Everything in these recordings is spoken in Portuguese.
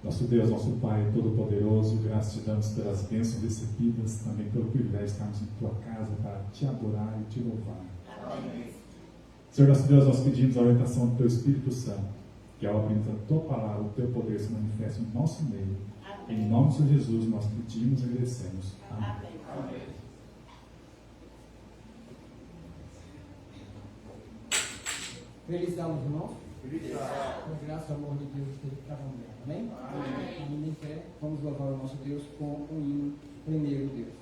Nosso Deus, nosso Pai Todo-Poderoso, graças te damos pelas bênçãos recebidas, também pelo privilégio de estarmos em tua casa para te adorar e te louvar. Amém. Senhor nosso Deus, nós pedimos a orientação do teu Espírito Santo, que ao abrir a tua palavra, o teu poder se manifeste no nosso meio. Amém. Em nome de Jesus, nós pedimos e agradecemos. Amém. Amém. Feliz dá-los, irmãos. Com graça e amor de Deus esteja para mulher. Amém? Amém. Ainda em fé, vamos louvar o nosso Deus com o hino primeiro, Deus.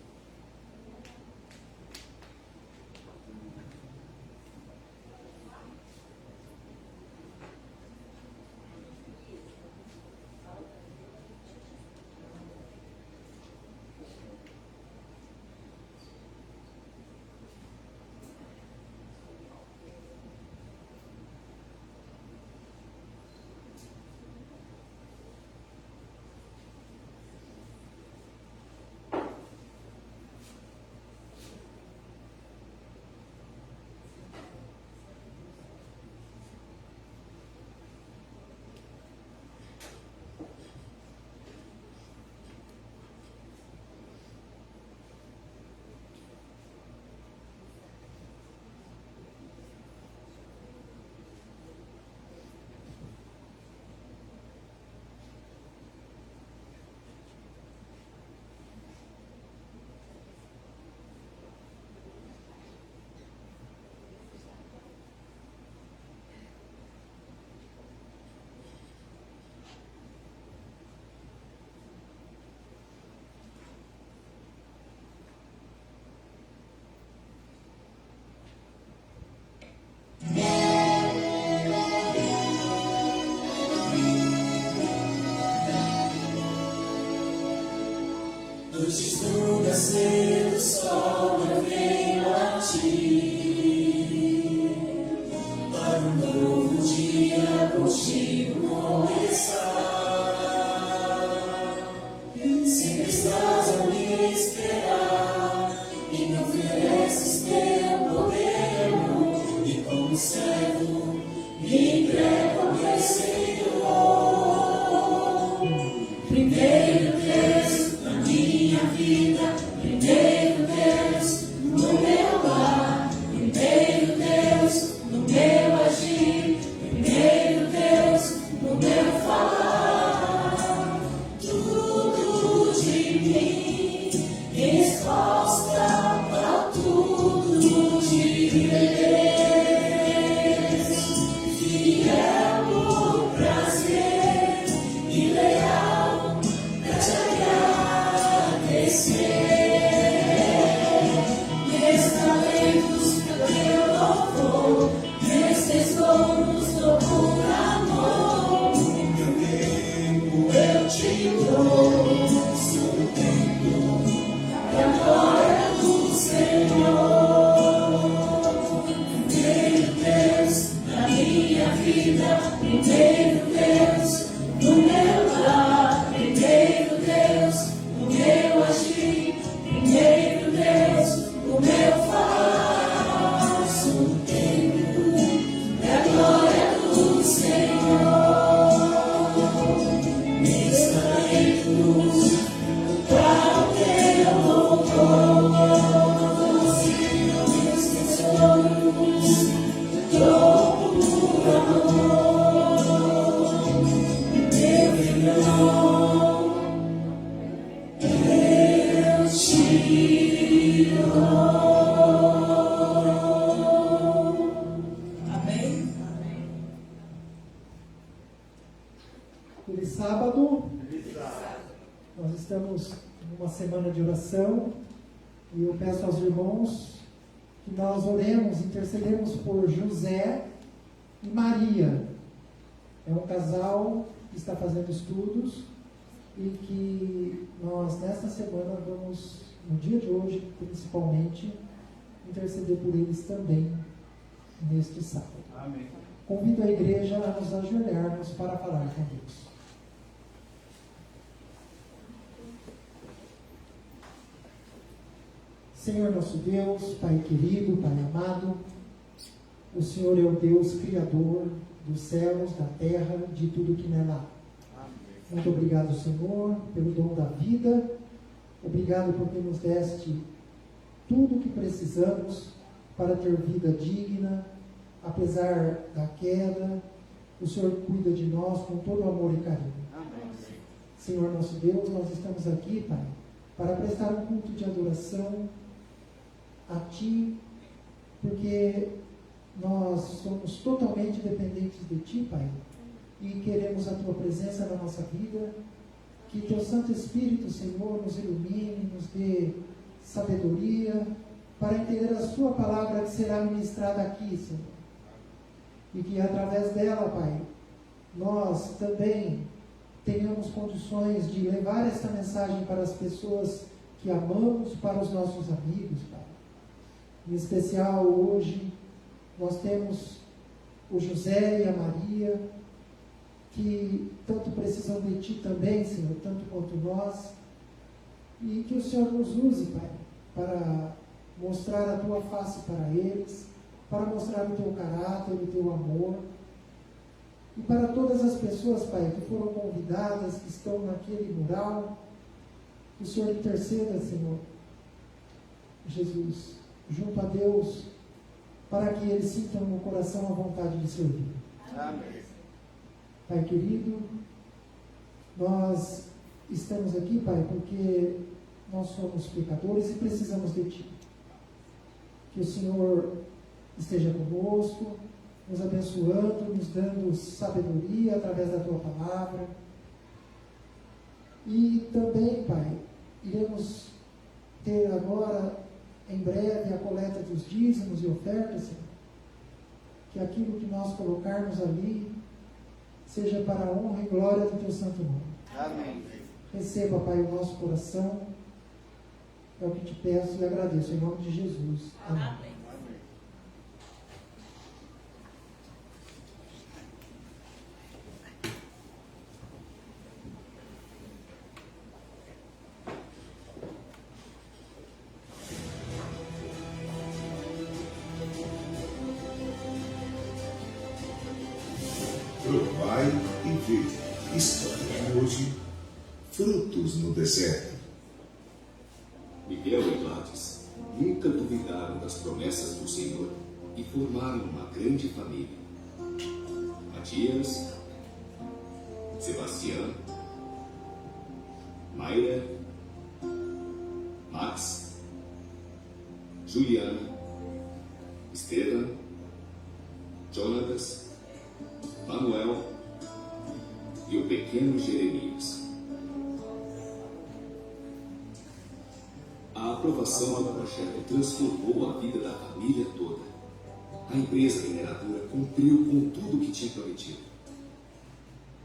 Antes do nascer do sol eu venho a ti, para um novo dia contigo começar. Sempre estás a me esperar e me ofereces teu poder, e como servo me entrego ao meu Senhor. Primeiro Deus na minha vida, primeiro Deus no meu lar, primeiro Deus no meu agir, primeiro Deus no meu falar. Tudo de mim, resposta a tudo de Deus. Fiel por prazer e leal pra te agradecer. Meus talentos pro teu louvor, meus tesouros dou por amor. Meu tempo eu te dou, sou o tempo pra glória do Senhor. Primeiro Deus na minha vida, primeiro Deus no meu lar, primeiro Deus no meu agir, primeiro Deus no meu falar. Sou o tempo da glória do Senhor. Meus talentos para o teu louvor, meus tesouros dou por amor. Meu irmão, eu te dou. Amém? Feliz sábado. Nós estamos numa semana de oração e eu peço aos irmãos que nós oremos, intercedemos por José e Maria. É um casal que está fazendo estudos e que nós nesta semana vamos, no dia de hoje principalmente, interceder por eles também neste sábado. Amém. Convido a igreja a nos ajoelharmos para falar com Deus. Senhor nosso Deus, Pai querido, Pai amado, o Senhor é o Deus Criador dos céus, da terra, de tudo que nela há. Muito obrigado, Senhor, pelo dom da vida. Obrigado porque nos deste tudo o que precisamos para ter vida digna, apesar da queda. O Senhor cuida de nós com todo amor e carinho. Amém. Senhor nosso Deus, nós estamos aqui, Pai, para prestar um culto de adoração a Ti, porque nós somos totalmente dependentes de Ti, Pai, e queremos a Tua presença na nossa vida. Que Teu Santo Espírito, Senhor, nos ilumine, nos dê sabedoria para entender a Sua palavra que será ministrada aqui, Senhor. E que através dela, Pai, nós também tenhamos condições de levar esta mensagem para as pessoas que amamos, para os nossos amigos, Pai. Em especial hoje, nós temos o José e a Maria, que tanto precisam de Ti também, Senhor, tanto quanto nós. E que o Senhor nos use, Pai, para mostrar a Tua face para eles, para mostrar o Teu caráter, o Teu amor. E para todas as pessoas, Pai, que foram convidadas, que estão naquele mural, que o Senhor interceda, Senhor, Jesus, junto a Deus, para que eles sintam no coração a vontade de servir. Amém. Pai querido, nós estamos aqui, Pai, porque nós somos pecadores e precisamos de Ti. Que o Senhor esteja conosco, nos abençoando, nos dando sabedoria através da Tua palavra. E também, Pai, iremos ter agora, em breve, a coleta dos dízimos e ofertas, Senhor. Que aquilo que nós colocarmos ali seja para a honra e glória do Teu santo nome. Amém. Receba, Pai, o nosso coração. É o que te peço e agradeço, em nome de Jesus. Amém. Amém. Provai e vede, isto é hoje, frutos no deserto. Miguel e Gladys nunca duvidaram das promessas do Senhor e formaram uma grande família. Matias, Sebastião, Mayra, Max, Juliana, Esteban, Jonatas, Manuel e o pequeno Jeremias. A aprovação do projeto transformou a vida da família toda. A empresa mineradora cumpriu com tudo o que tinha prometido.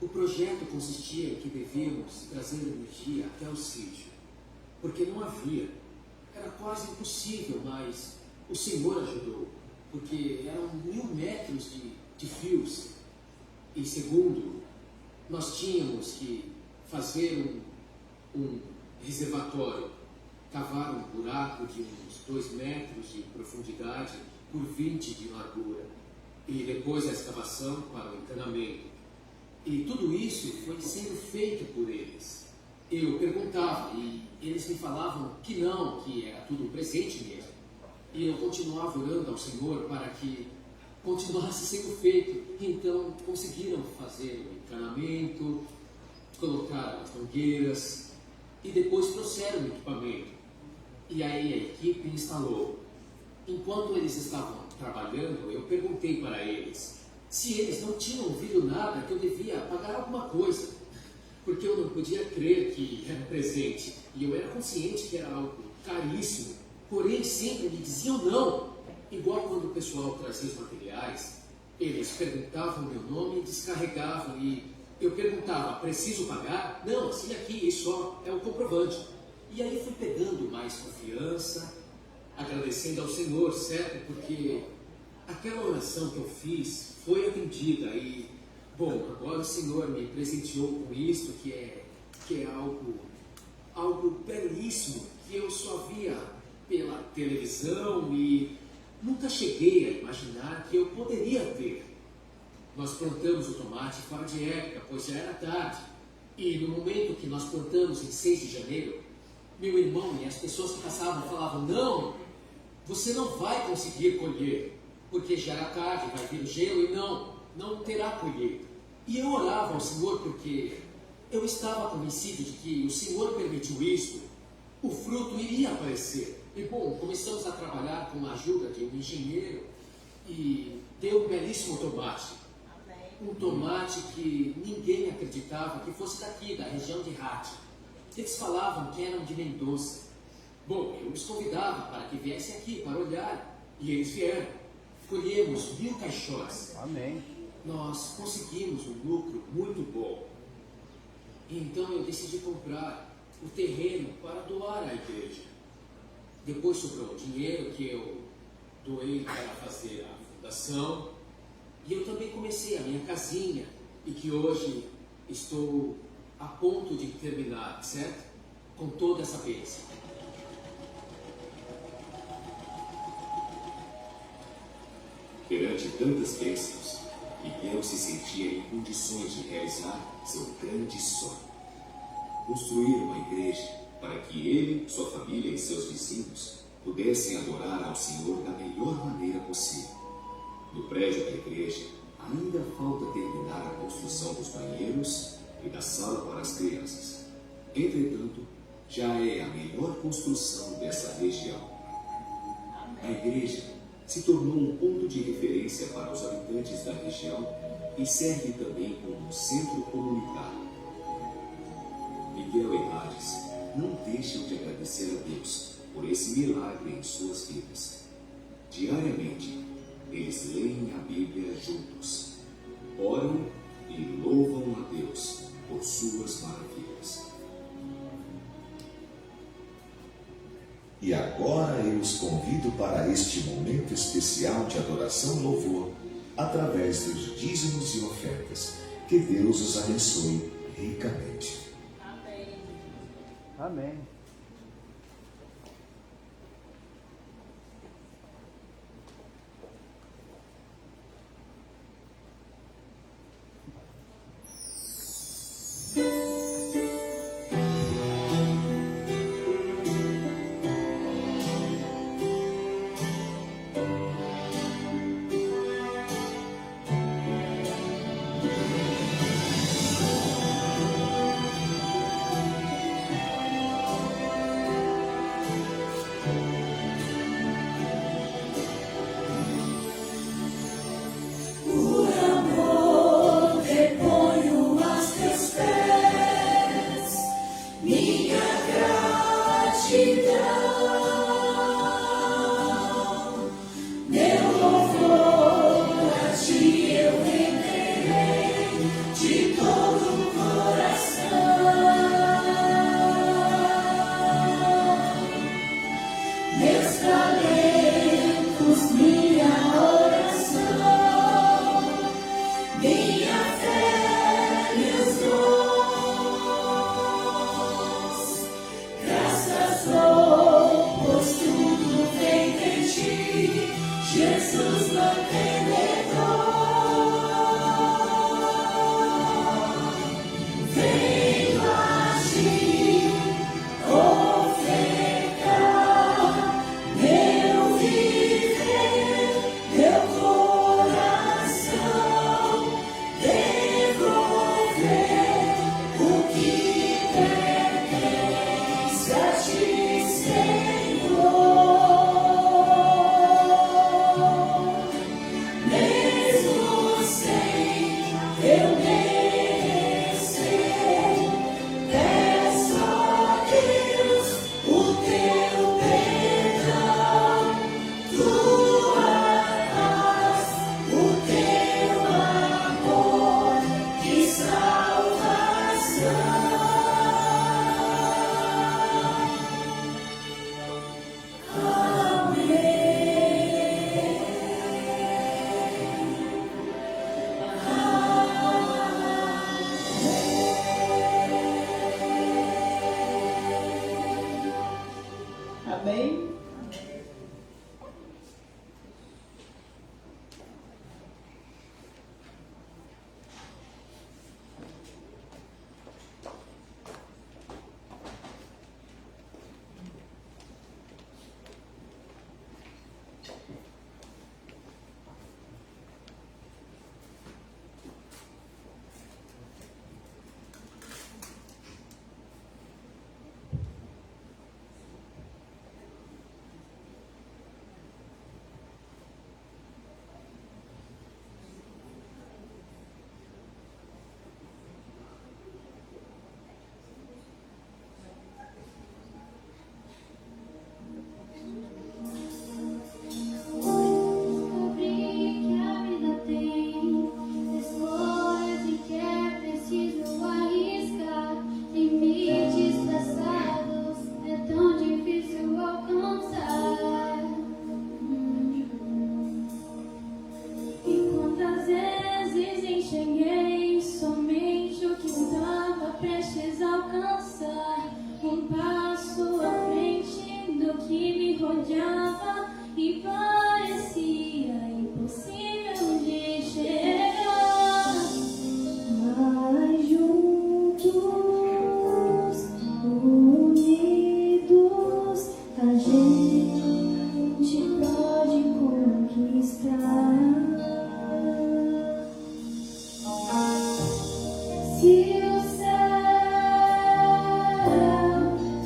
O projeto consistia em que devíamos trazer energia até o sítio, porque não havia. Era quase impossível, mas o Senhor ajudou, porque eram 1000 metros de fios. E segundo, nós tínhamos que fazer um reservatório, cavar um buraco de uns 2 metros de profundidade por 20 de largura, e depois a escavação para o encanamento. E tudo isso foi sendo feito por eles. Eu perguntava e eles me falavam que não, que era tudo um presente mesmo. E eu continuava orando ao Senhor para que continuasse sendo feito. Então conseguiram fazer o encanamento, colocaram as mangueiras e depois trouxeram o equipamento. E aí a equipe instalou. Enquanto eles estavam trabalhando, eu perguntei para eles se eles não tinham ouvido nada que eu devia pagar alguma coisa, porque eu não podia crer que era um presente, e eu era consciente que era algo caríssimo, porém sempre me diziam não. Igual quando o pessoal trazia os materiais, eles perguntavam meu nome e descarregavam, e eu perguntava, preciso pagar? Não, assine aqui, isso só é o comprovante. E aí fui pegando mais confiança, agradecendo ao Senhor, certo? Porque aquela oração que eu fiz foi atendida e, bom, agora o Senhor me presenteou com isso, que é algo belíssimo, que eu só via pela televisão e nunca cheguei a imaginar que eu poderia ter. Nós plantamos o tomate fora de época, pois já era tarde, E no momento que nós plantamos em 6 de janeiro, meu irmão e as pessoas que passavam falavam: não, você não vai conseguir colher, porque já era tarde, vai vir o gelo e não terá colheita. E eu orava ao Senhor porque eu estava convencido de que o Senhor permitiu isso, o fruto iria aparecer. E bom, começamos a trabalhar com a ajuda de um engenheiro e deu um belíssimo tomate. Um tomate que ninguém acreditava que fosse daqui, da região de Rati. Eles falavam que eram de Mendoza. Bom, eu os convidava para que viessem aqui para olhar, e eles vieram. Colhemos 1000 caixotes. Amém. Nós conseguimos um lucro muito bom. Então eu decidi comprar o terreno para doar à igreja. Depois sobrou o dinheiro que eu doei para fazer a fundação. E eu também comecei a minha casinha, e que hoje estou a ponto de terminar, certo? Com toda essa bênção. Perante tantas bênçãos, Miguel se sentia em condições de realizar seu grande sonho: construir uma igreja para que ele, sua família e seus vizinhos pudessem adorar ao Senhor da melhor maneira possível. No prédio da igreja, ainda falta terminar a construção dos banheiros e da sala para as crianças. Entretanto, já é a melhor construção dessa região. A igreja se tornou um ponto de referência para os habitantes da região e serve também como um centro comunitário. Miguel e Hades não deixam de agradecer a Deus por esse milagre em suas vidas. Diariamente, eles leem a Bíblia juntos, oram e louvam a Deus por suas maravilhas. E agora eu os convido para este momento especial de adoração e louvor, através dos dízimos e ofertas. Que Deus os abençoe ricamente. Amém. prestes a alcançar um passo à frente do que me rodeava e parecia impossível de chegar. Mas juntos, unidos, a gente pode conquistar. Se o céu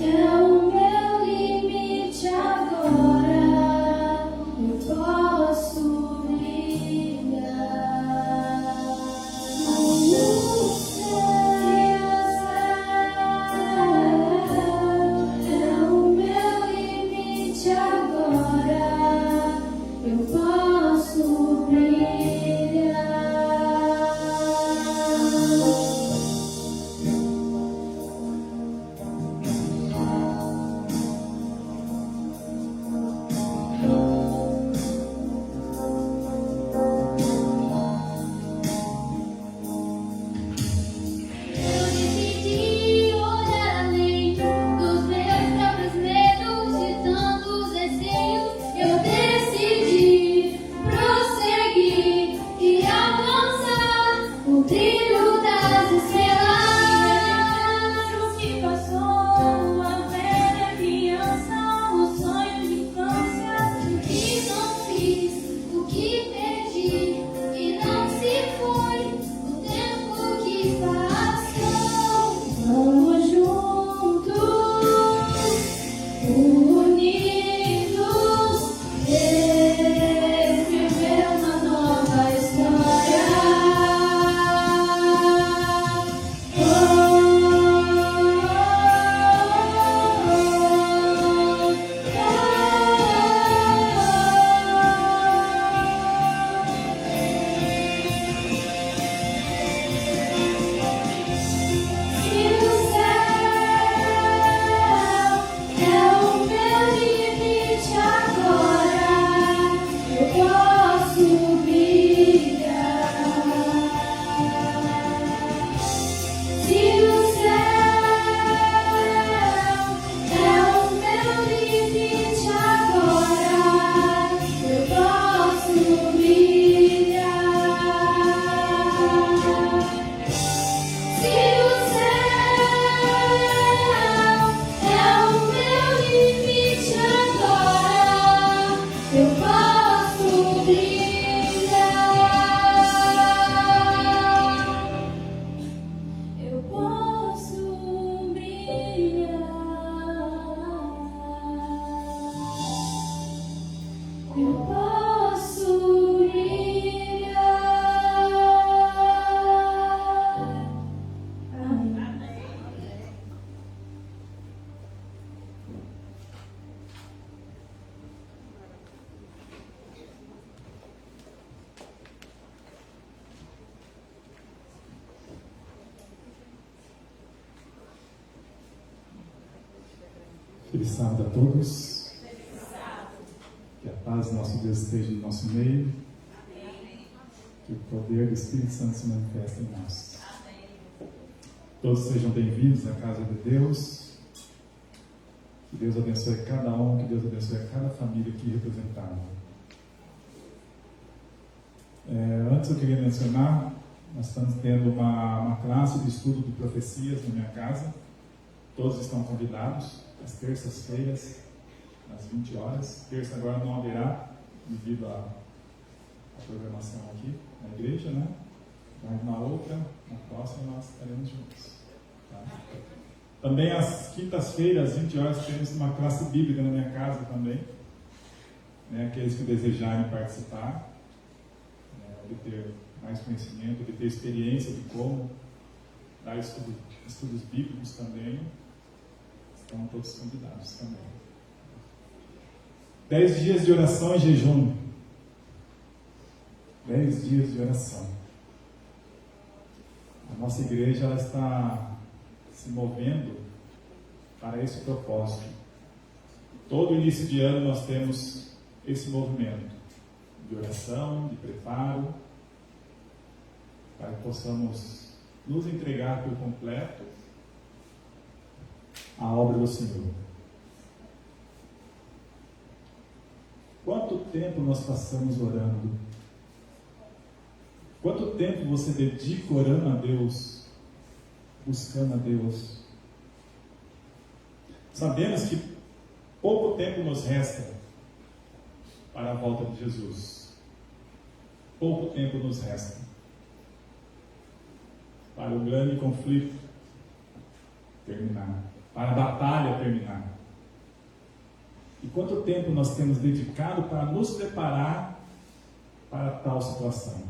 é o meu limite agora, eu posso brilhar. Se o céu é o meu limite agora, eu posso brilhar. Eu decidi olhar além dos meus próprios medos e tantos receios. Eu decidi prosseguir e avançar o trilho das estrelas. O que passou, a velha criança, o sonho de infância, o que não fiz, o que perdi e não se foi, o tempo que passou. Vamos juntos, unidos, escrever uma nova história. Se o céu é o meu limite agora, eu posso brilhar. Se o céu é o meu limite agora, eu posso brilhar. Se o céu é o meu limite agora, eu posso brilhar. Eu posso brilhar. Eu posso brilhar. Amém. Feliz sábado a todos. Que a paz do nosso Deus esteja no nosso meio. Que o poder do Espírito Santo se manifeste em nós. Todos sejam bem-vindos à casa de Deus. Que Deus abençoe cada um, que Deus abençoe cada família aqui representada. Antes eu queria mencionar, nós estamos tendo uma classe de estudo de profecias na minha casa. Todos estão convidados, às terças-feiras, às 20 horas. Terça agora não haverá, devido à programação aqui na igreja, né? Mas na outra, na próxima, nós estaremos juntos. Tá? Também às quintas-feiras, às 20 horas, temos uma classe bíblica na minha casa também. Né? Aqueles que desejarem participar, obter mais conhecimento, obter experiência de como dar estudos bíblicos também, estão todos convidados também. 10 dias de oração e jejum. 10 dias de oração. A nossa igreja ela está se movendo para esse propósito. Todo início de ano nós temos esse movimento de oração, de preparo, para que possamos nos entregar por completo a obra do Senhor. Quanto tempo nós passamos orando? Quanto tempo você dedica orando a Deus, buscando a Deus? Sabemos que pouco tempo nos resta para a volta de Jesus. Pouco tempo nos resta para o grande conflito terminar, para a batalha terminar. E quanto tempo nós temos dedicado para nos preparar para tal situação?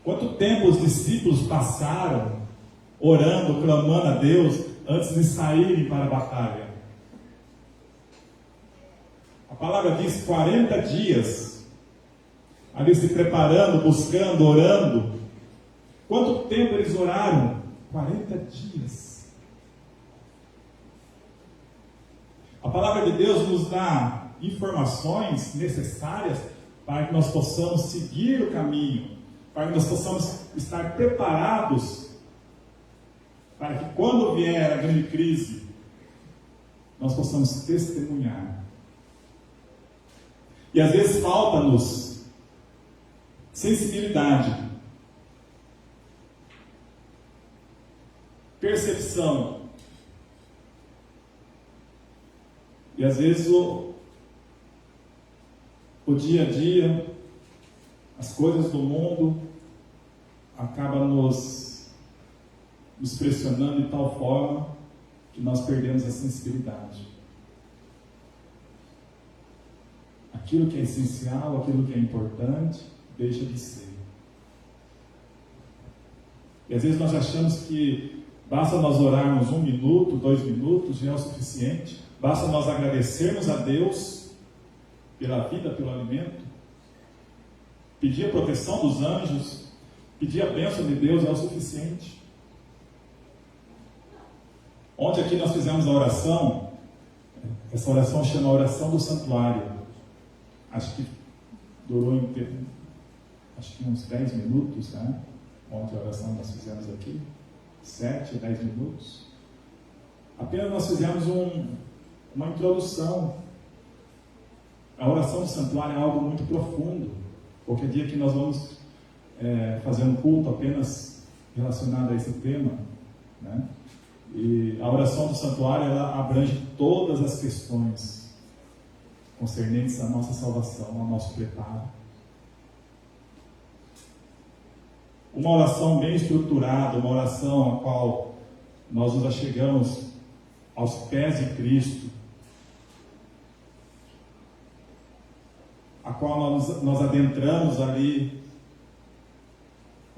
Quanto tempo os discípulos passaram orando, clamando a Deus antes de saírem para a batalha? A palavra diz 40 dias ali se preparando, buscando, orando. Quanto tempo eles oraram? 40 dias. A palavra de Deus nos dá informações necessárias para que nós possamos seguir o caminho, para que nós possamos estar preparados para que quando vier a grande crise, nós possamos testemunhar. E às vezes falta-nos sensibilidade, percepção. E às vezes o dia a dia, as coisas do mundo, acabam nos pressionando de tal forma que nós perdemos a sensibilidade. Aquilo que é essencial, aquilo que é importante, deixa de ser. E às vezes nós achamos que basta nós orarmos 1 minuto, 2 minutos, já é o suficiente. Basta nós agradecermos a Deus pela vida, pelo alimento, pedir a proteção dos anjos, pedir a bênção de Deus é o suficiente. Ontem aqui nós fizemos a oração, essa oração chama oração do santuário. Acho que durou uns 10 minutos, né? Ontem a oração nós fizemos aqui, 7 a 10 minutos. Apenas nós fizemos uma introdução. A oração do santuário é algo muito profundo. Qualquer dia que nós vamos fazer um culto apenas relacionado a esse tema, né? E a oração do santuário, ela abrange todas as questões concernentes à nossa salvação, ao nosso preparo. Uma oração bem estruturada, uma oração a qual nós nos achegamos aos pés de Cristo, a qual nós adentramos ali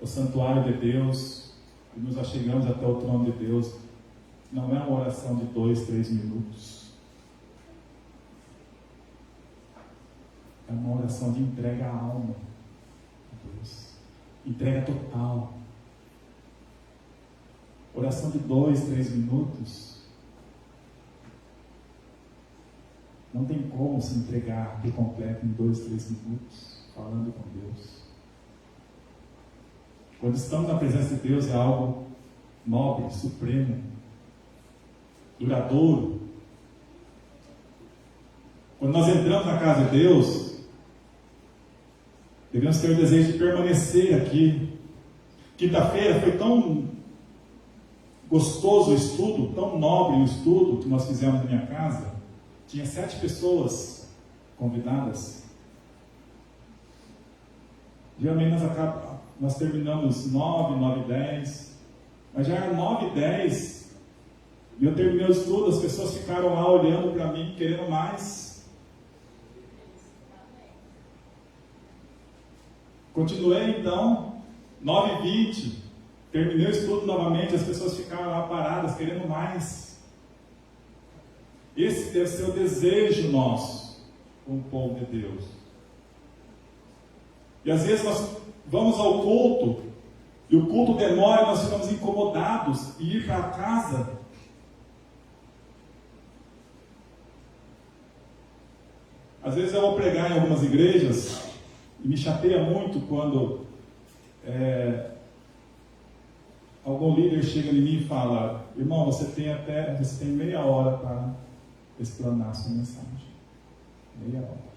o santuário de Deus e nos achegamos até o trono de Deus. Não é uma oração de 2, 3 minutos. É uma oração de entrega à alma a Deus. Entrega total. Oração de 2, 3 minutos. Não tem como se entregar por completo em 2, 3 minutos, falando com Deus. Quando estamos na presença de Deus, é algo nobre, supremo, duradouro. Quando nós entramos na casa de Deus, devemos ter o desejo de permanecer aqui. Quinta-feira foi tão gostoso o estudo, tão nobre o estudo que nós fizemos na minha casa. Tinha 7 pessoas convidadas. Geralmente nós terminamos 9, 9h10, mas já era 9h10 e eu terminei o estudo, as pessoas ficaram lá olhando para mim, querendo mais. Continuei então, 9h20, terminei o estudo novamente, as pessoas ficaram lá paradas, querendo mais. Esse deve ser o desejo nosso, como povo de Deus. E às vezes nós vamos ao culto, e o culto demora, e nós ficamos incomodados, e ir para casa. Às vezes eu vou pregar em algumas igrejas, e me chateia muito quando algum líder chega em mim e fala: irmão, você tem meia hora para explanar a sua mensagem. Meia hora.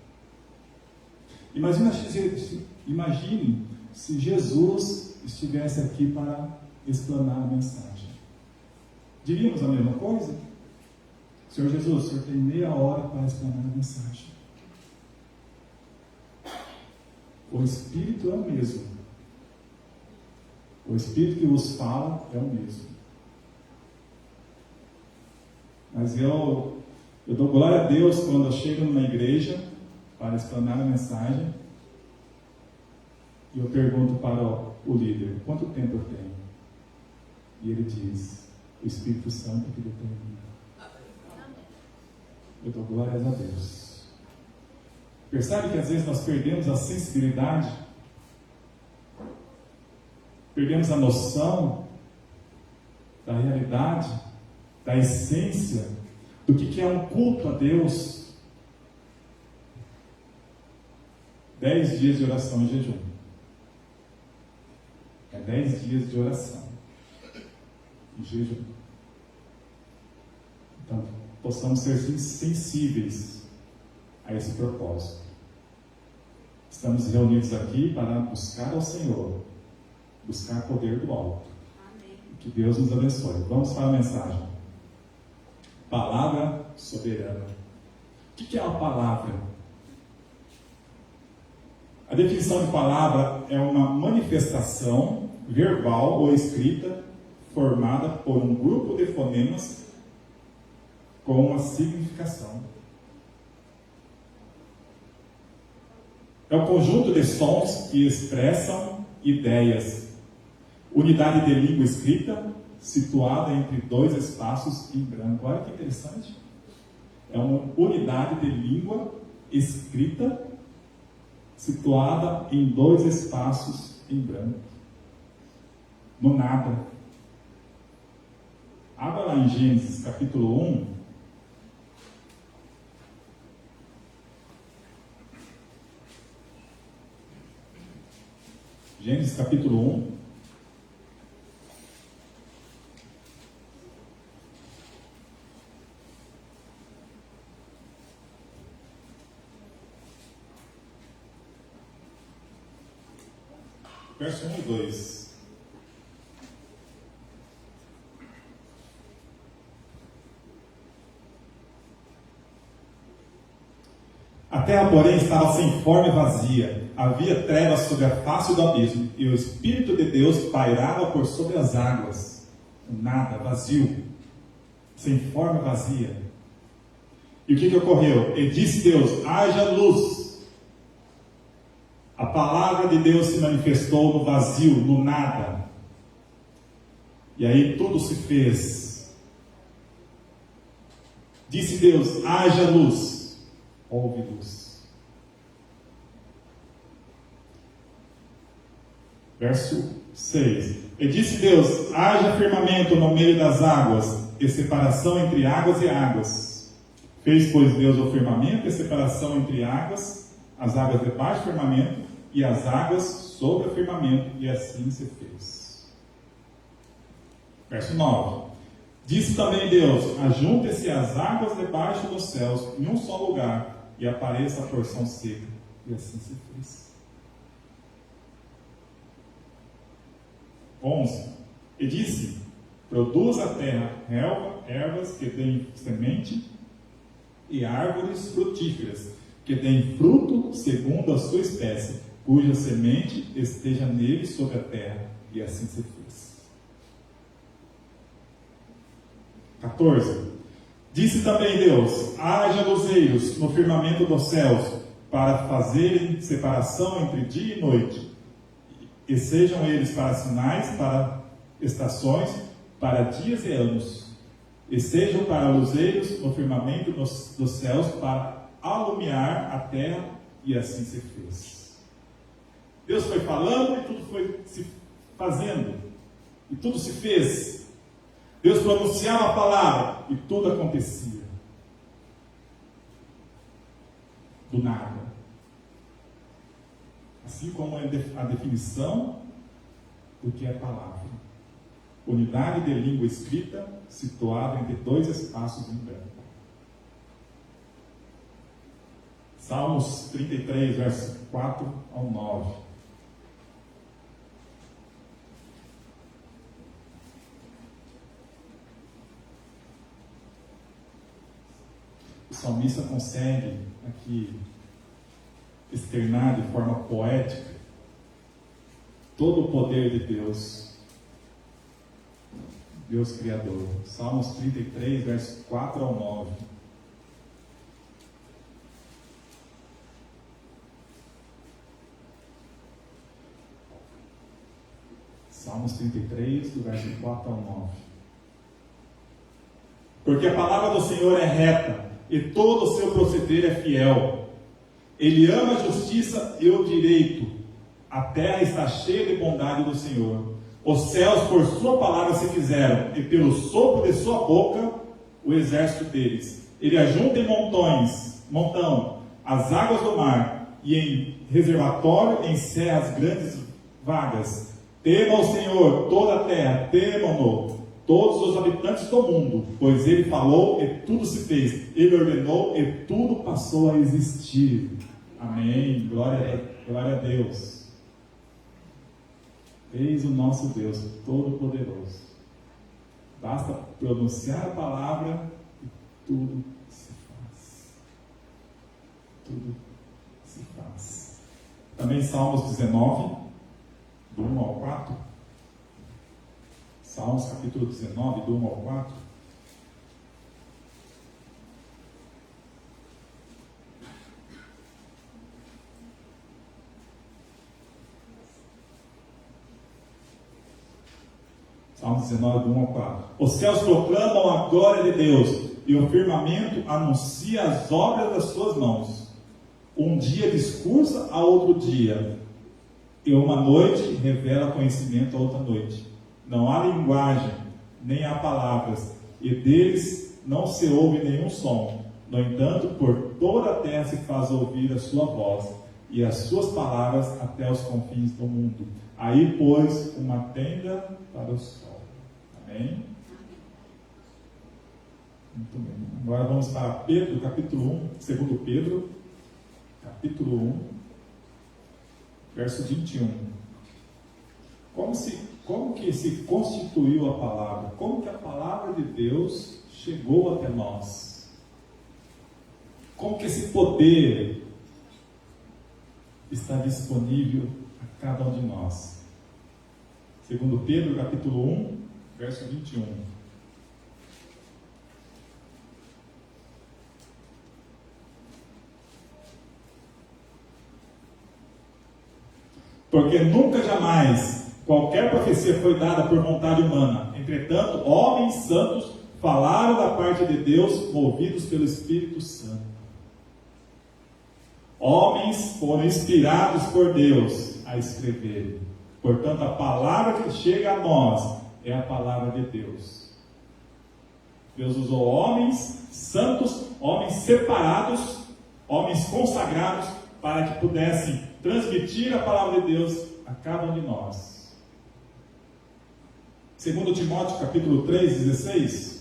Imagine se Jesus estivesse aqui para explanar a mensagem. Diríamos a mesma coisa? Senhor Jesus, o Senhor tem meia hora para explanar a mensagem. O Espírito é o mesmo. O Espírito que vos fala é o mesmo. Mas eu dou glória a Deus quando eu chego numa igreja para explanar a mensagem e eu pergunto para o líder: quanto tempo eu tenho? E ele diz: o Espírito Santo que determina. Eu dou glórias a Deus. Percebe que às vezes nós perdemos a sensibilidade, perdemos a noção da realidade, da essência do que é um culto a Deus. 10 dias de oração e jejum. É 10 dias de oração e jejum. Então, possamos ser sensíveis a esse propósito. Estamos reunidos aqui para buscar ao Senhor, buscar poder do alto. Amém. Que Deus nos abençoe. Vamos para a mensagem. Palavra soberana. O que é uma palavra? A definição de palavra é uma manifestação verbal ou escrita formada por um grupo de fonemas com uma significação. É o conjunto de sons que expressam ideias. Unidade de língua escrita situada entre dois espaços em branco. Olha que interessante. É uma unidade de língua escrita situada em dois espaços em branco. No nada. Abra lá em Gênesis capítulo 1. Gênesis capítulo 1. Verso 1 e 2. A terra, porém, estava sem forma e vazia. Havia trevas sobre a face do abismo, e o Espírito de Deus pairava por sobre as águas. Nada, vazio, sem forma e vazia. E o que ocorreu? E disse Deus: haja luz. A palavra de Deus se manifestou no vazio, no nada. E aí tudo se fez. Disse Deus: haja luz. Houve luz. Verso 6. E disse Deus: haja firmamento no meio das águas, e separação entre águas e águas. Fez, pois, Deus o firmamento e separação entre águas, as águas debaixo do firmamento e as águas sobre o firmamento, e assim se fez. Verso 9. Disse também Deus: ajuntem-se as águas debaixo dos céus em um só lugar, e apareça a porção seca. E assim se fez. 11. E disse: produz a terra relva, ervas que deem semente, e árvores frutíferas, que deem fruto segundo a sua espécie, cuja semente esteja nele sobre a terra. E assim se fez. 14. Disse também Deus: haja luzeiros no firmamento dos céus, para fazerem separação entre dia e noite, e sejam eles para sinais, para estações, para dias e anos, e sejam para luzeiros no firmamento dos céus, para alumiar a terra. E assim se fez. Deus foi falando e tudo foi se fazendo, e tudo se fez. Deus pronunciava a palavra e tudo acontecia. Do nada. Assim como é a definição do que é a palavra. unidade de língua escrita, situada entre dois espaços em branco. Salmos 33, versos 4 ao 9. O salmista consegue aqui externar de forma poética todo o poder de Deus, Deus Criador. Salmos 33, versos 4 ao 9. Salmos 33, do verso 4 ao 9. Porque a palavra do Senhor é reta, e todo o seu proceder é fiel. Ele ama a justiça e o direito. A terra está cheia de bondade do Senhor. Os céus por sua palavra se fizeram, e pelo sopro de sua boca o exército deles. Ele ajunta em montão as águas do mar, e em reservatório encerra as grandes vagas. Tema o Senhor toda a terra, temam-no todos os habitantes do mundo, pois ele falou e tudo se fez, ele ordenou e tudo passou a existir. Amém. Glória a Deus. Eis o nosso Deus Todo-Poderoso. Basta pronunciar a palavra e tudo se faz. Tudo se faz. Também Salmos 19, do 1 ao 4. Salmos capítulo 19, do 1 ao 4. Salmos 19, do 1 ao 4. Os céus proclamam a glória de Deus, e o firmamento anuncia as obras das suas mãos. Um dia discursa a outro dia, e uma noite revela conhecimento a outra noite. Não há linguagem, nem há palavras, e deles não se ouve nenhum som. No entanto, por toda a terra se faz ouvir a sua voz, e as suas palavras até os confins do mundo. Aí pôs uma tenda para o sol. Amém? Muito bem. Agora vamos para Pedro, capítulo 1, 2 Pedro, capítulo 1, verso 21. Como que se constituiu a palavra? Como que a palavra de Deus chegou até nós? Como que esse poder está disponível a cada um de nós? 2 Pedro, capítulo 1, verso 21. Porque nunca jamais qualquer profecia foi dada por vontade humana. Entretanto, homens santos falaram da parte de Deus, movidos pelo Espírito Santo. Homens foram inspirados por Deus a escrever. Portanto, a palavra que chega a nós é a palavra de Deus. Deus usou homens santos, homens separados, homens consagrados, para que pudessem transmitir a palavra de Deus a cada um de nós. 2 Timóteo, capítulo 3, 16.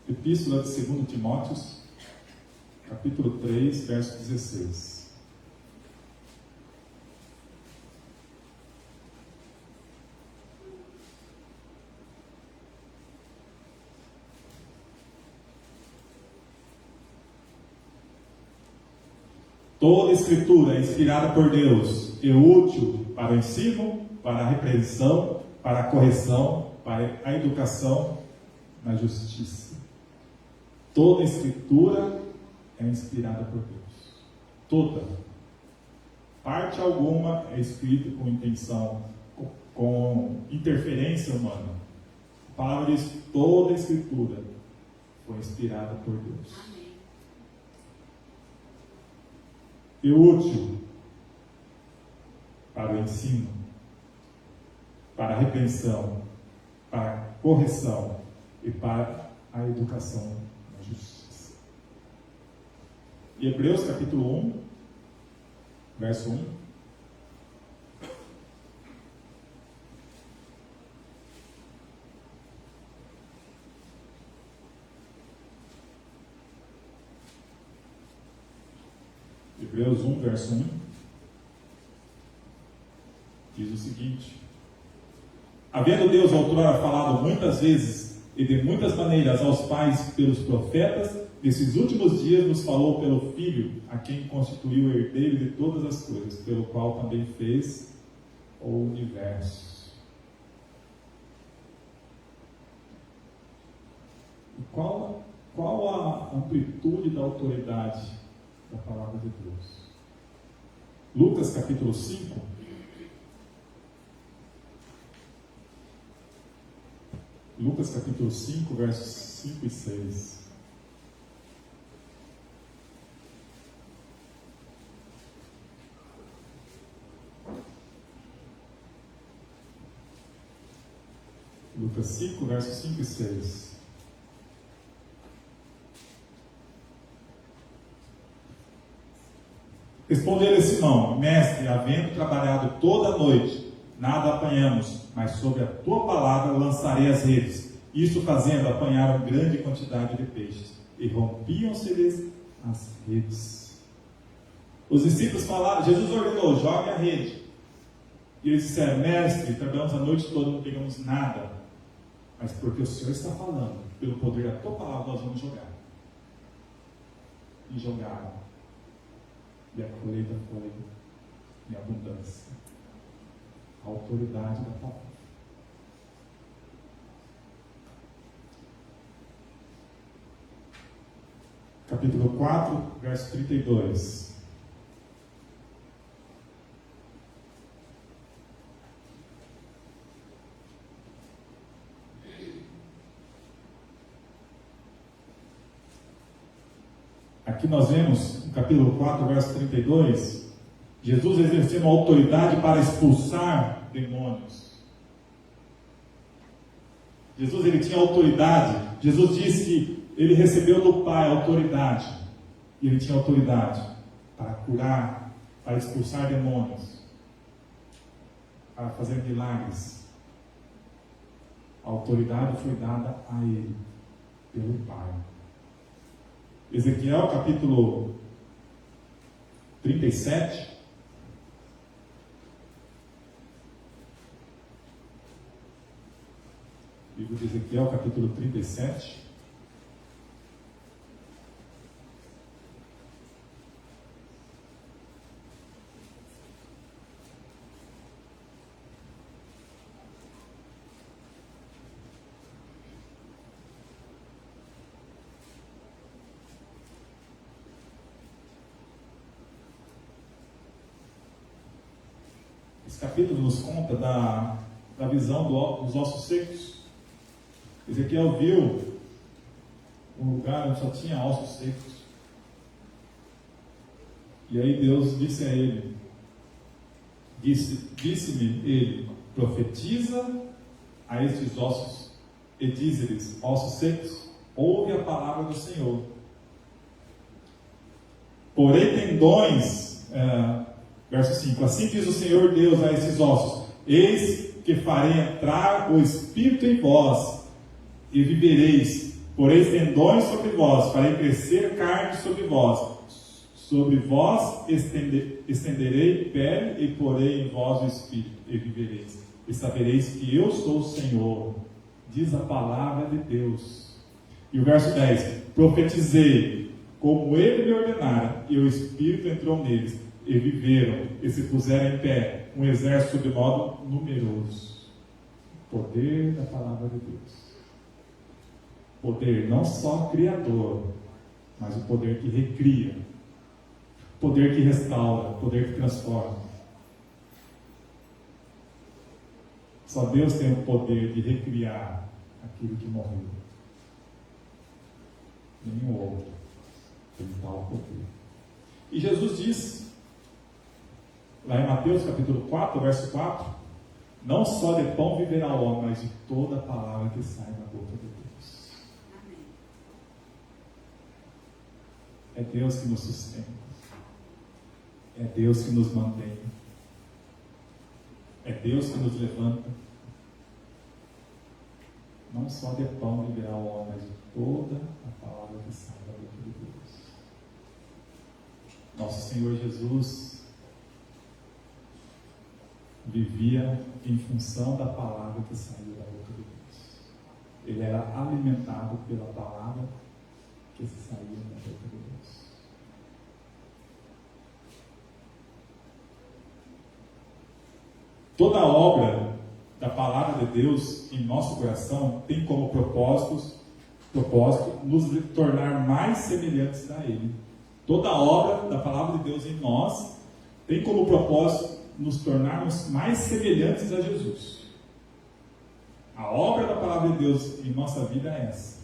Epístola de 2 Timóteo, capítulo 3, verso 16. Toda escritura é inspirada por Deus e útil para o ensino, para a repreensão, para a correção, para a educação na justiça. Toda escritura é inspirada por Deus. Toda. Parte alguma é escrita com intenção, com interferência humana. A palavra diz: toda escritura foi inspirada por Deus. E útil para o ensino, para a repreensão, para a correção e para a educação na justiça. E Hebreus capítulo 1, verso 1. Hebreus 1, verso 1, diz o seguinte: havendo Deus outrora falado muitas vezes e de muitas maneiras aos pais pelos profetas, nesses últimos dias nos falou pelo Filho, a quem constituiu o herdeiro de todas as coisas, pelo qual também fez o universo. E qual a amplitude da autoridade da palavra de Deus? Lucas capítulo 5. Lucas capítulo 5, versos 5 e 6. Lucas 5, versos 5 e 6. Respondeu-lhe Simão: mestre, havendo trabalhado toda a noite, nada apanhamos, mas sobre a tua palavra lançarei as redes. Isso fazendo, apanharam grande quantidade de peixes, e rompiam-se-lhes as redes. Os discípulos falaram, Jesus ordenou: jogue a rede. E eles disseram: mestre, trabalhamos a noite toda, não pegamos nada, mas porque o Senhor está falando, pelo poder da tua palavra, nós vamos jogar. E jogaram. E a colheita foi em abundância. A autoridade da palavra. Capítulo 4, verso 32. Aqui nós vemos, no capítulo 4, verso 32, Jesus exercendo autoridade para expulsar demônios. Jesus, ele tinha autoridade. Jesus disse que ele recebeu do Pai autoridade. E ele tinha autoridade para curar, para expulsar demônios, para fazer milagres. A autoridade foi dada a ele, pelo Pai. Ezequiel capítulo 37. Livro de Ezequiel capítulo 37. Esse capítulo nos conta da visão dos ossos secos. Ezequiel viu um lugar onde só tinha ossos secos. E aí Deus disse a ele, disse-me ele: profetiza a estes ossos e dize-lhes: ossos secos, ouve a palavra do Senhor. Porém tendões, verso 5, assim diz o Senhor Deus a esses ossos: eis que farei entrar o Espírito em vós, e vivereis. Porém tendões sobre vós, farei crescer carne sobre vós estenderei pele, e porei em vós o Espírito, e vivereis. E sabereis que eu sou o Senhor, diz a palavra de Deus. E o verso 10, profetizei como ele me ordenara, e o Espírito entrou neles, e viveram, e se puseram em pé, um exército de modo numeroso. Poder da palavra de Deus. Poder não só criador, mas o poder que recria, poder que restaura, poder que transforma. Só Deus tem o poder de recriar aquilo que morreu. Nenhum outro tem tal poder. E Jesus diz, lá em Mateus capítulo 4, verso 4, não só de pão viverá o homem, mas de toda a palavra que sai da boca de Deus. É Deus que nos sustenta. É Deus que nos mantém. É Deus que nos levanta. Não só de pão viverá o homem, mas de toda a palavra que sai da boca de Deus. Nosso Senhor Jesus vivia em função da palavra que saiu da boca de Deus. Ele era alimentado pela palavra que saía da boca de Deus. Toda a obra da palavra de Deus em nosso coração tem como propósito nos tornar mais semelhantes a Ele. Toda a obra da palavra de Deus em nós tem como propósito nos tornarmos mais semelhantes a Jesus. A obra da palavra de Deus em nossa vida é essa: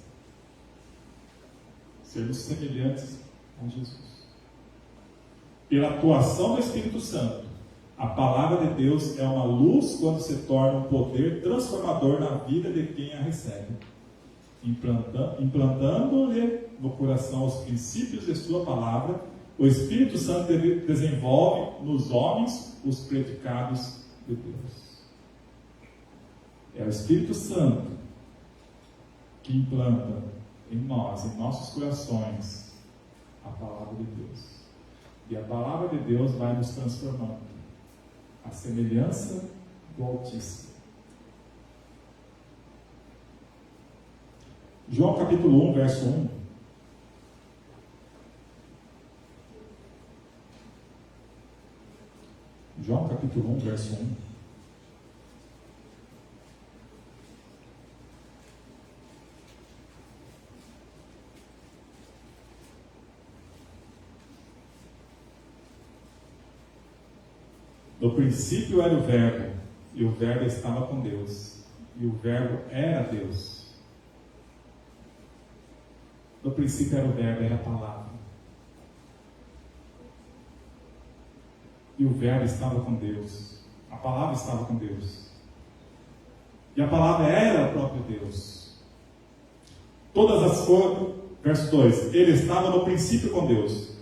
sermos semelhantes a Jesus. Pela atuação do Espírito Santo, a palavra de Deus é uma luz quando se torna um poder transformador na vida de quem a recebe, implantando-lhe no coração os princípios de sua palavra. O Espírito Santo desenvolve nos homens os predicados de Deus. É o Espírito Santo que implanta em nós, em nossos corações, a palavra de Deus. E a palavra de Deus vai nos transformando à semelhança do Altíssimo. João capítulo 1, verso 1. João capítulo 1, verso 1. No princípio era o Verbo, e o Verbo estava com Deus, e o Verbo era Deus. No princípio era o Verbo, era a palavra. E o Verbo estava com Deus. A palavra estava com Deus. E a palavra era o próprio Deus. Todas as coisas, verso 2, ele estava no princípio com Deus.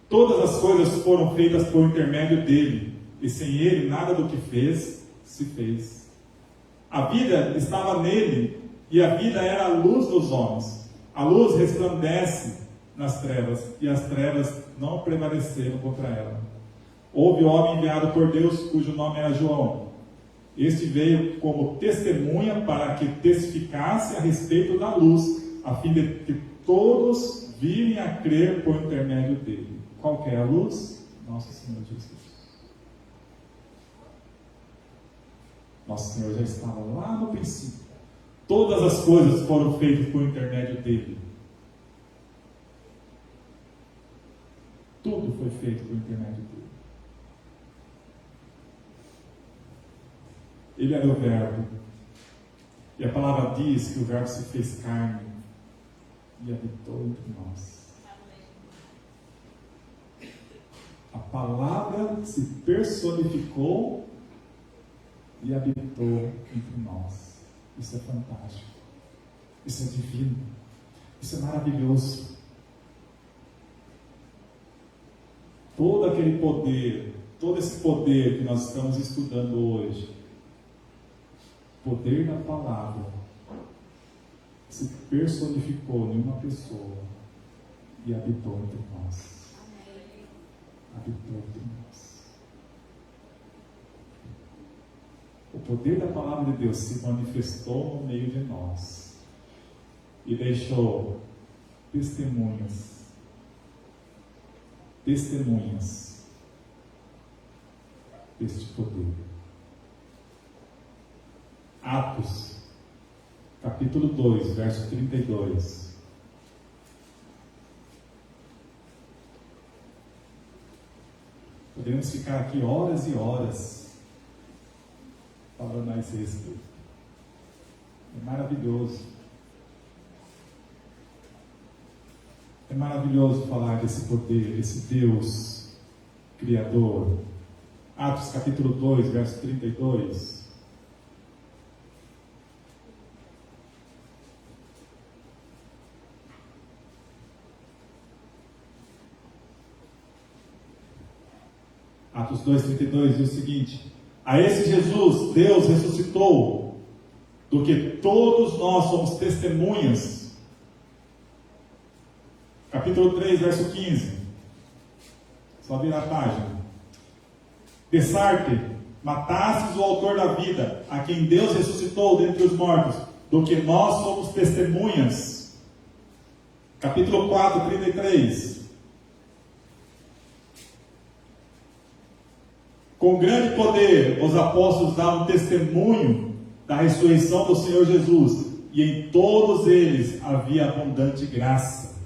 Todas as coisas foram feitas por intermédio dele, e sem ele nada do que fez se fez. A vida estava nele, e a vida era a luz dos homens. A luz resplandece nas trevas, e as trevas não prevaleceram contra ela. Houve homem enviado por Deus, cujo nome era João. Este veio como testemunha para que testificasse a respeito da luz, a fim de que todos virem a crer por intermédio dele. Qual que é a luz? Nosso Senhor Jesus. Nosso Senhor já estava lá no princípio. Todas as coisas foram feitas por intermédio dele. Tudo foi feito por intermédio dele. Ele era o Verbo. E a palavra diz que o Verbo se fez carne e habitou entre nós. A palavra se personificou e habitou entre nós. Isso é fantástico. Isso é divino. Isso é maravilhoso. Todo aquele poder, todo esse poder que nós estamos estudando hoje, poder da palavra, se personificou em uma pessoa e habitou entre nós. Habitou entre nós. O poder da palavra de Deus se manifestou no meio de nós e deixou testemunhas deste poder. Atos, capítulo 2, verso 32. Podemos ficar aqui horas e horas falando a esse respeito. É maravilhoso. É maravilhoso falar desse poder, desse Deus Criador. Atos capítulo 2, verso 32. Atos 2,32 diz o seguinte: a esse Jesus, Deus ressuscitou, do que todos nós somos testemunhas. Capítulo 3, verso 15. Só virar a página. Dessarte, matastes o autor da vida, a quem Deus ressuscitou dentre os mortos, do que nós somos testemunhas. Capítulo 4, 33. Com grande poder, os apóstolos davam testemunho da ressurreição do Senhor Jesus, e em todos eles havia abundante graça.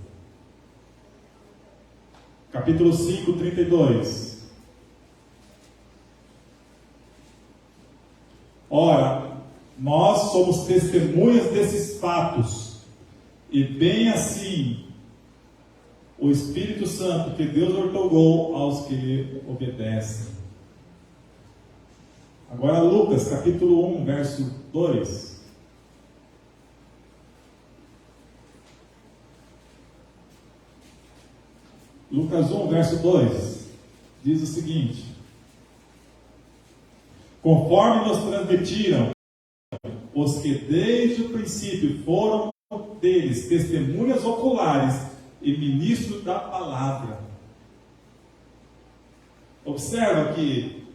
Capítulo 5, 32. Ora, nós somos testemunhas desses fatos, e bem assim o Espírito Santo que Deus outorgou aos que lhe obedecem. Agora Lucas, capítulo 1, verso 2. Lucas 1, verso 2, diz o seguinte: conforme nos transmitiram os que desde o princípio foram deles testemunhas oculares e ministros da palavra. Observa que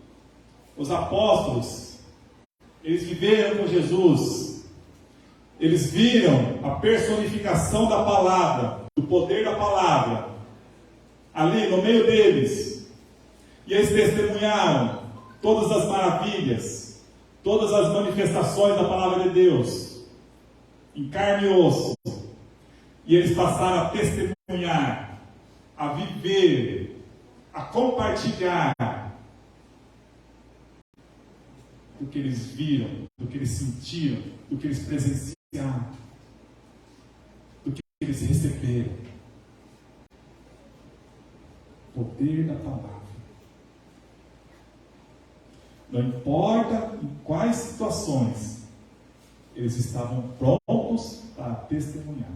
os apóstolos, eles viveram com Jesus, eles viram a personificação da palavra, do poder da palavra, ali no meio deles, e eles testemunharam todas as maravilhas, todas as manifestações da palavra de Deus, em carne e osso, e eles passaram a testemunhar, a viver, a compartilhar do que eles viram, do que eles sentiram, do que eles presenciaram, do que eles receberam. Poder da palavra. Não importa em quais situações, eles estavam prontos para testemunhar.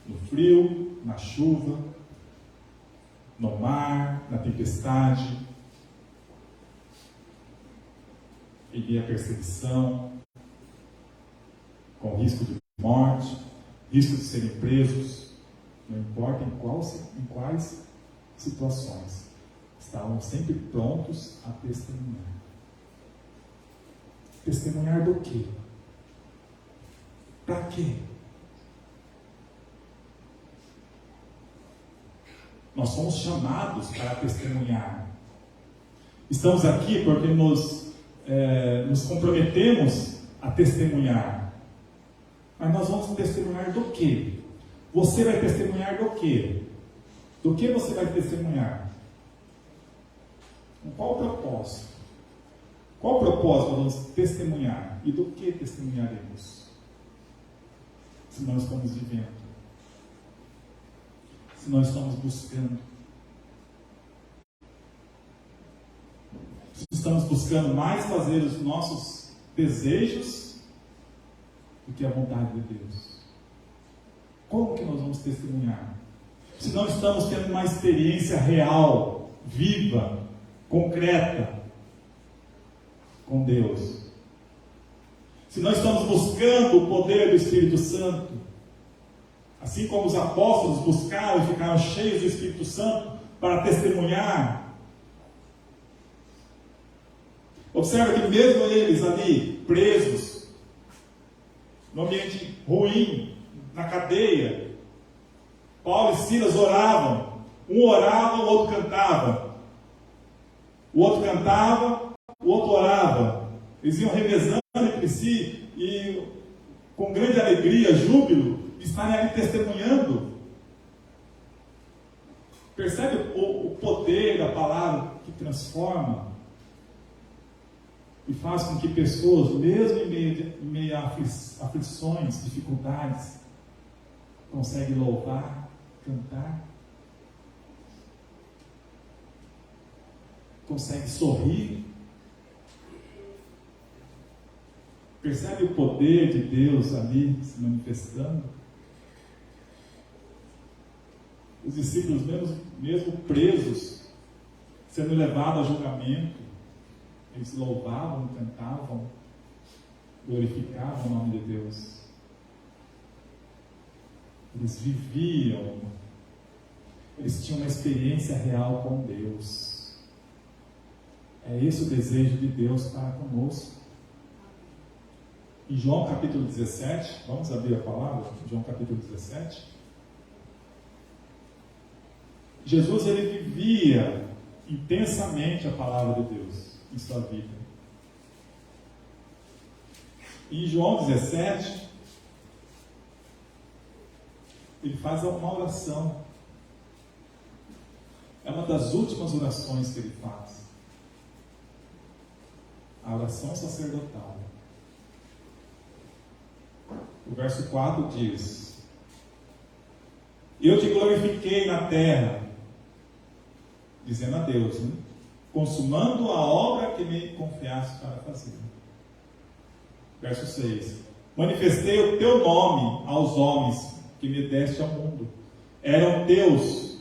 No frio, na chuva, no mar, na tempestade, em meio à perseguição, com risco de morte, risco de serem presos, não importa em quais situações, estavam sempre prontos a testemunhar. Testemunhar do quê? Para quê? Nós somos chamados para testemunhar. Estamos aqui porque nos comprometemos a testemunhar. Mas nós vamos testemunhar do quê? Você vai testemunhar do quê? Do que você vai testemunhar? Com qual propósito? Qual propósito nós vamos testemunhar? E do que testemunharemos? Se nós estamos vivendo, se nós estamos buscando, se estamos buscando mais fazer os nossos desejos do que a vontade de Deus. Como que nós vamos testemunhar? Se não estamos tendo uma experiência real, viva, concreta com Deus. Se nós estamos buscando o poder do Espírito Santo, assim como os apóstolos buscaram e ficaram cheios do Espírito Santo para testemunhar. Observa que mesmo eles ali, presos, no ambiente ruim, na cadeia, Paulo e Silas oravam. Um orava, o outro cantava. O outro cantava, o outro orava. Eles iam revezando entre si e com grande alegria, júbilo, estarem ali testemunhando. Percebe o poder da palavra que transforma e faz com que pessoas, mesmo em meio a aflições, dificuldades, conseguem louvar, cantar, conseguem sorrir. Percebe o poder de Deus ali se manifestando? Os discípulos, mesmo presos, sendo levado a julgamento, eles louvavam, cantavam, glorificavam o nome de Deus. Eles viviam, eles tinham uma experiência real com Deus. É esse o desejo de Deus para conosco. Em João capítulo 17, vamos abrir a palavra? João capítulo 17. Jesus, ele vivia intensamente a palavra de Deus em sua vida. Em João 17, ele faz uma oração. É uma das últimas orações que ele faz. A oração sacerdotal. O verso 4 diz: Eu te glorifiquei na terra, dizendo a Deus, né? Consumando a obra que me confiaste para fazer. Verso 6: Manifestei o teu nome aos homens que me deste ao mundo. Eram teus,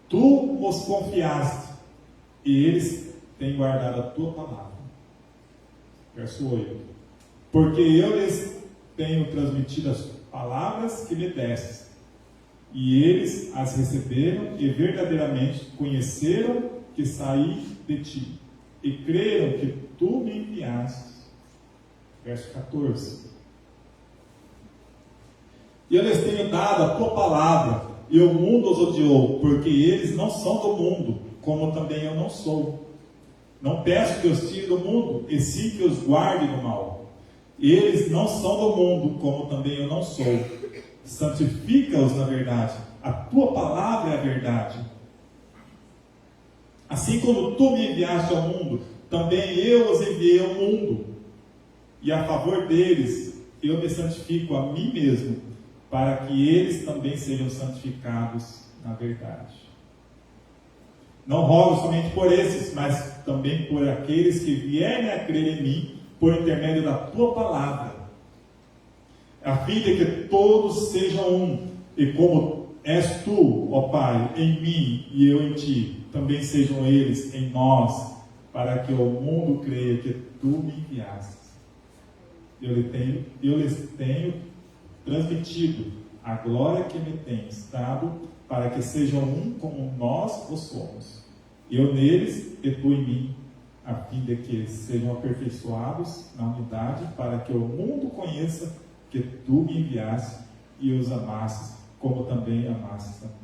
tu os confiaste, e eles têm guardado a tua palavra. Verso 8: Porque eu lhes tenho transmitido as palavras que me deste, e eles as receberam e verdadeiramente conheceram que saí de ti, e creram que tu me enviaste. Verso 14: E eu lhes tenho dado a tua palavra, e o mundo os odiou, porque eles não são do mundo, como também eu não sou. Não peço que os tire do mundo, e sim que os guarde do mal. Eles não são do mundo, como também eu não sou. Santifica-os na verdade. A tua palavra é a verdade. Assim como tu me enviaste ao mundo, também eu os enviei ao mundo. E a favor deles, eu me santifico a mim mesmo, para que eles também sejam santificados na verdade. Não rogo somente por esses, mas também por aqueles que vierem a crer em mim, por intermédio da tua palavra, a fim de que todos sejam um, e como és tu, ó Pai, em mim e eu em ti, também sejam eles em nós, para que o mundo creia que tu me enviaste. Eu lhes tenho transmitido a glória que me tens dado, para que sejam um como nós o somos. Eu neles e tu em mim, a fim de que sejam aperfeiçoados na unidade, para que o mundo conheça que tu me enviaste e os amastes, como também amastes a mim.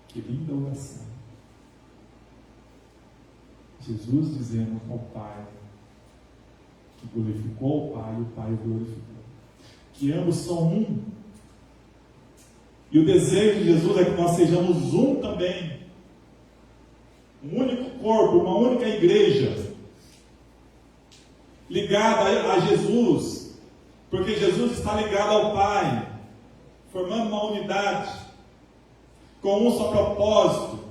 Que linda oração. Jesus dizendo ao Pai, que glorificou o Pai e o Pai o glorificou, que ambos são um. E o desejo de Jesus é que nós sejamos um também. Um único corpo, uma única igreja, ligada a Jesus, porque Jesus está ligado ao Pai, formando uma unidade, com um só propósito: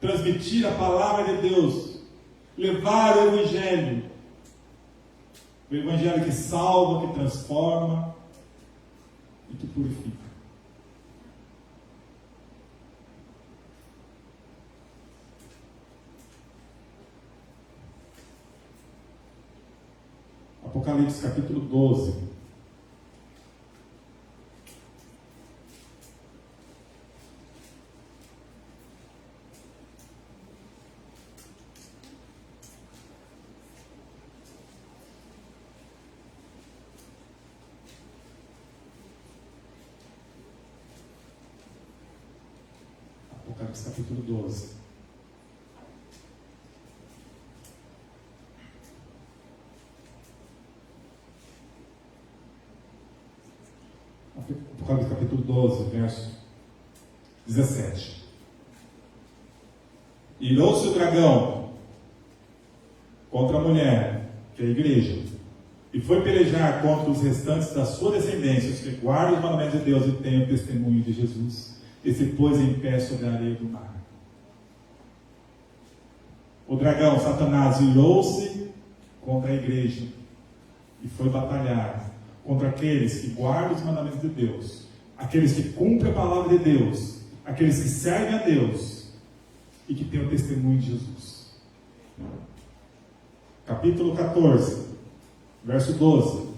transmitir a palavra de Deus, levar o Evangelho que salva, que transforma e que purifica. Apocalipse capítulo 12. Apocalipse capítulo 12. Apocalipse capítulo 12, verso 17. Irou-se o dragão contra a mulher, que é a igreja, e foi pelejar contra os restantes da sua descendência, os que guardam os mandamentos de Deus e têm o testemunho de Jesus, e se pôs em pé sobre a areia do mar. O dragão, Satanás, irou-se contra a igreja e foi batalhar contra aqueles que guardam os mandamentos de Deus, aqueles que cumprem a palavra de Deus, aqueles que servem a Deus, e que tem o testemunho de Jesus. Capítulo 14, verso 12.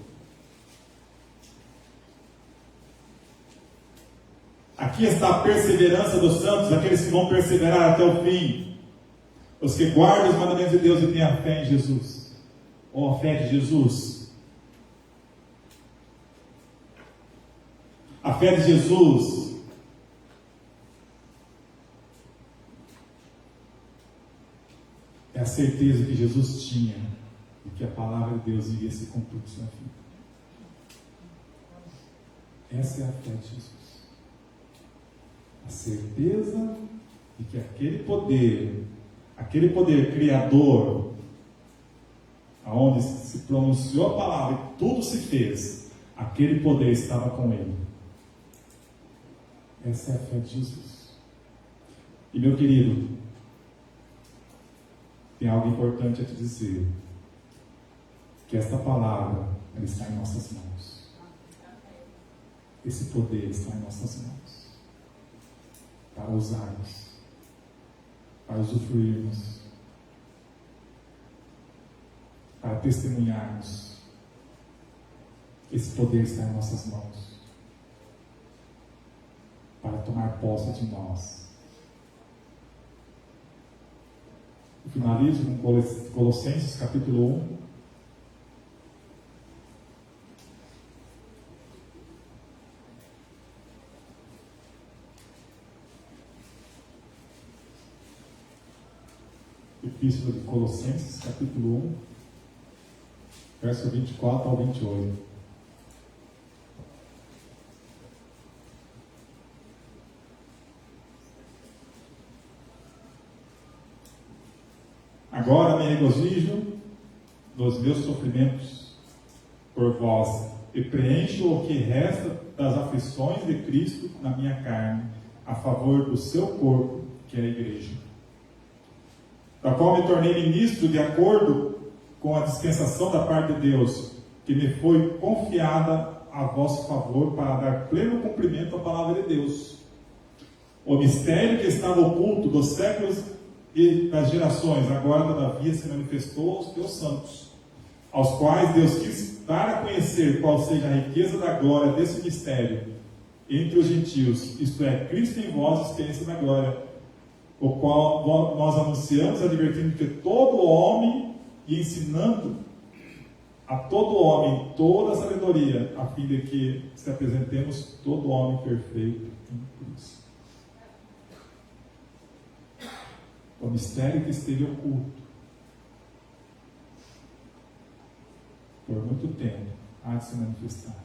Aqui está a perseverança dos santos, aqueles que vão perseverar até o fim, os que guardam os mandamentos de Deus e têm a fé em Jesus, ou a fé de Jesus. A fé de Jesus é a certeza que Jesus tinha de que a palavra de Deus iria se cumprir no seu fim. Essa é a fé de Jesus. A certeza de que aquele poder criador, aonde se pronunciou a palavra e tudo se fez, aquele poder estava com ele. Essa é a fé de Jesus. E meu querido, tem algo importante a te dizer, que esta palavra, ela está em nossas mãos. Esse poder está em nossas mãos, para usarmos, para usufruirmos, para testemunharmos. Esse poder está em nossas mãos, para tomar posse de nós. Eu finalizo com Colossenses capítulo 1. Epístola de Colossenses, capítulo 1, verso 24 ao 28. Agora me regozijo dos meus sofrimentos por vós, e preencho o que resta das aflições de Cristo na minha carne, a favor do seu corpo, que é a igreja, da qual me tornei ministro de acordo com a dispensação da parte de Deus, que me foi confiada a vosso favor para dar pleno cumprimento à palavra de Deus. O mistério que estava oculto dos séculos e das gerações, agora todavia se manifestou aos teus santos, aos quais Deus quis dar a conhecer qual seja a riqueza da glória desse mistério entre os gentios, isto é, Cristo em vós, experiência da glória, o qual nós anunciamos, advertindo que todo homem, e ensinando a todo homem toda a sabedoria, a fim de que se apresentemos todo homem perfeito em Cristo. O mistério que esteve oculto por muito tempo há de se manifestar.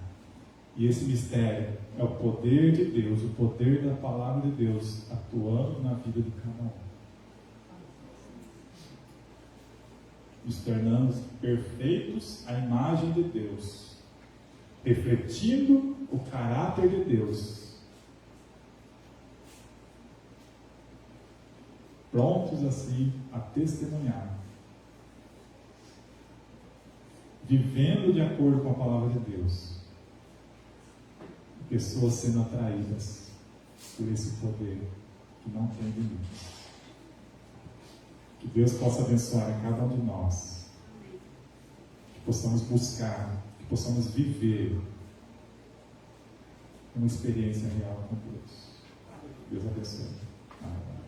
E esse mistério é o poder de Deus, o poder da palavra de Deus atuando na vida de cada um. Nos tornamos perfeitos à imagem de Deus, refletindo o caráter de Deus, prontos assim a testemunhar, vivendo de acordo com a palavra de Deus, pessoas sendo atraídas por esse poder que não tem limites. Que Deus possa abençoar a cada um de nós, que possamos buscar, que possamos viver uma experiência real com Deus. Deus abençoe. Amém.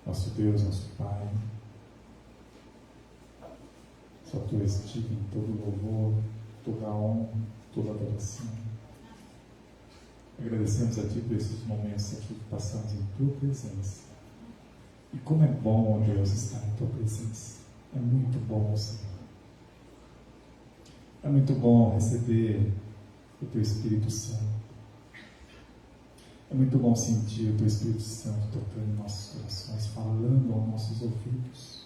Nosso Deus, nosso Pai, só Tu és digno em todo louvor, toda honra, toda adoração. Agradecemos a Ti por esses momentos aqui que passamos em Tua presença. E como é bom, ó Deus, estar em Tua presença. É muito bom, Senhor. É muito bom receber o Teu Espírito Santo. É muito bom sentir o Teu Espírito Santo tocando em nossos corações, falando aos nossos ouvidos.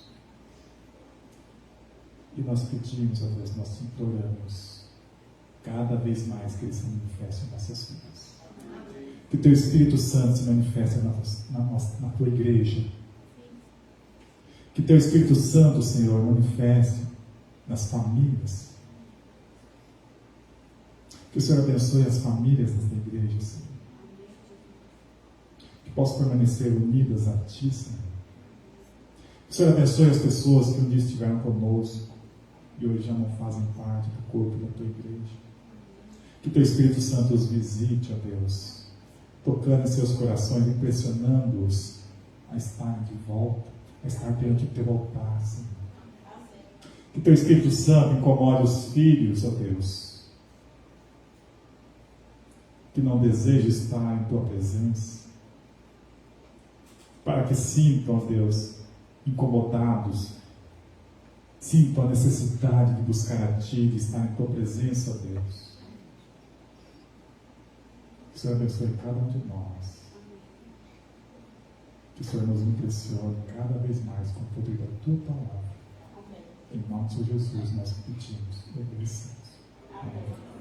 E nós pedimos, ó Deus, nós te imploramos, cada vez mais que Ele se manifeste em nossas vidas. Que o Teu Espírito Santo se manifeste na Tua igreja. Que o Teu Espírito Santo, Senhor, manifeste nas famílias. Que o Senhor abençoe as famílias desta igreja, Senhor. Que possam permanecer unidas a Ti, Senhor. Que o Senhor abençoe as pessoas que um dia estiveram conosco e hoje já não fazem parte do corpo da Tua igreja. Que Teu Espírito Santo os visite, ó Deus, tocando em seus corações, impressionando-os a estarem de volta, a estar diante do Teu altar, Senhor. Que Teu Espírito Santo incomode os filhos, ó Deus, que não desejam estar em Tua presença, para que sintam, ó Deus, incomodados, sintam a necessidade de buscar a Ti, de estar em Tua presença, ó Deus. Que o Senhor abençoe cada um de nós. Que o Senhor nos impressione cada vez mais com o poder da Tua palavra. Em nome de Jesus nós pedimos e agradecemos. Amém.